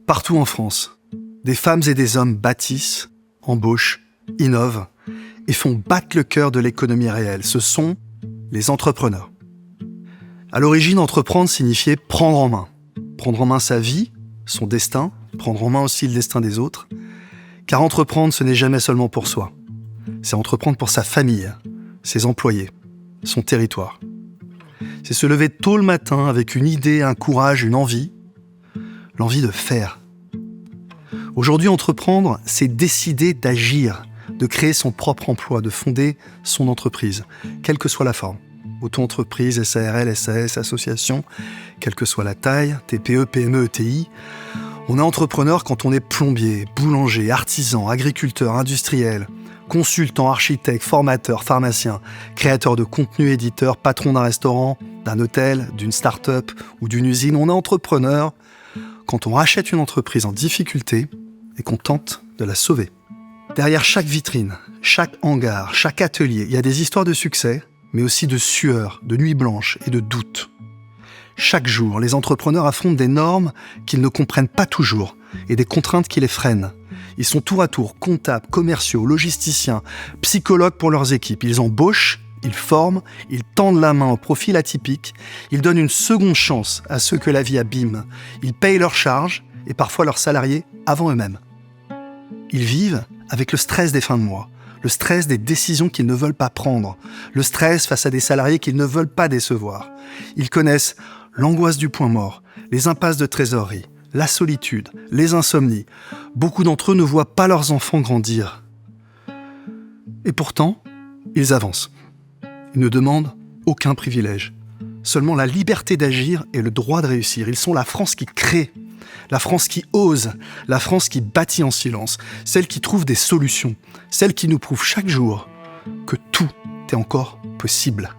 Partout en France, des femmes et des hommes bâtissent, embauchent, innovent et font battre le cœur de l'économie réelle. Ce sont les entrepreneurs. À l'origine, entreprendre signifiait prendre en main. Prendre en main sa vie, son destin, prendre en main aussi le destin des autres. Car entreprendre, ce n'est jamais seulement pour soi. C'est entreprendre pour sa famille, ses employés, son territoire. C'est se lever tôt le matin avec une idée, un courage, une envie. L'envie de faire. Aujourd'hui, entreprendre, c'est décider d'agir, de créer son propre emploi, de fonder son entreprise, quelle que soit la forme. Auto-entreprise, SARL, SAS, association, quelle que soit la taille, TPE, PME, ETI. On est entrepreneur quand on est plombier, boulanger, artisan, agriculteur, industriel, consultant, architecte, formateur, pharmacien, créateur de contenu, éditeur, patron d'un restaurant, d'un hôtel, d'une start-up ou d'une usine. On est entrepreneur quand on rachète une entreprise en difficulté et qu'on tente de la sauver. Derrière chaque vitrine, chaque hangar, chaque atelier, il y a des histoires de succès, mais aussi de sueur, de nuits blanches et de doutes. Chaque jour, les entrepreneurs affrontent des normes qu'ils ne comprennent pas toujours et des contraintes qui les freinent. Ils sont tour à tour comptables, commerciaux, logisticiens, psychologues pour leurs équipes. Ils embauchent, ils forment, ils tendent la main aux profils atypiques, ils donnent une seconde chance à ceux que la vie abîme. Ils payent leurs charges et parfois leurs salariés avant eux-mêmes. Ils vivent avec le stress des fins de mois, le stress des décisions qu'ils ne veulent pas prendre, le stress face à des salariés qu'ils ne veulent pas décevoir. Ils connaissent l'angoisse du point mort, les impasses de trésorerie, la solitude, les insomnies. Beaucoup d'entre eux ne voient pas leurs enfants grandir. Et pourtant, ils avancent. Ils ne demandent aucun privilège, seulement la liberté d'agir et le droit de réussir. Ils sont la France qui crée, la France qui ose, la France qui bâtit en silence, celle qui trouve des solutions, celle qui nous prouve chaque jour que tout est encore possible.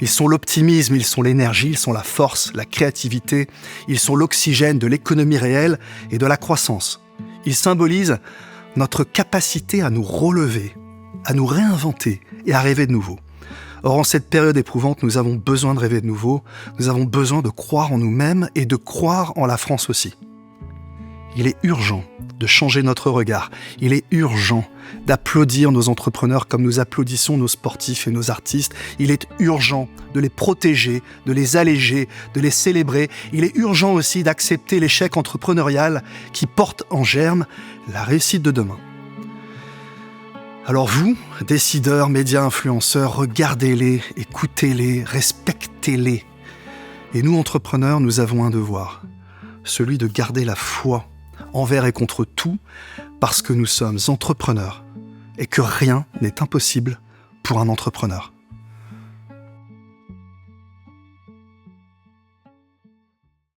Ils sont l'optimisme, ils sont l'énergie, ils sont la force, la créativité, ils sont l'oxygène de l'économie réelle et de la croissance. Ils symbolisent notre capacité à nous relever, à nous réinventer et à rêver de nouveau. Or, en cette période éprouvante, nous avons besoin de rêver de nouveau, nous avons besoin de croire en nous-mêmes et de croire en la France aussi. Il est urgent de changer notre regard. Il est urgent d'applaudir nos entrepreneurs comme nous applaudissons nos sportifs et nos artistes. Il est urgent de les protéger, de les alléger, de les célébrer. Il est urgent aussi d'accepter l'échec entrepreneurial qui porte en germe la réussite de demain. Alors vous, décideurs, médias, influenceurs, regardez-les, écoutez-les, respectez-les. Et nous, entrepreneurs, nous avons un devoir, celui de garder la foi envers et contre tout, parce que nous sommes entrepreneurs et que rien n'est impossible pour un entrepreneur.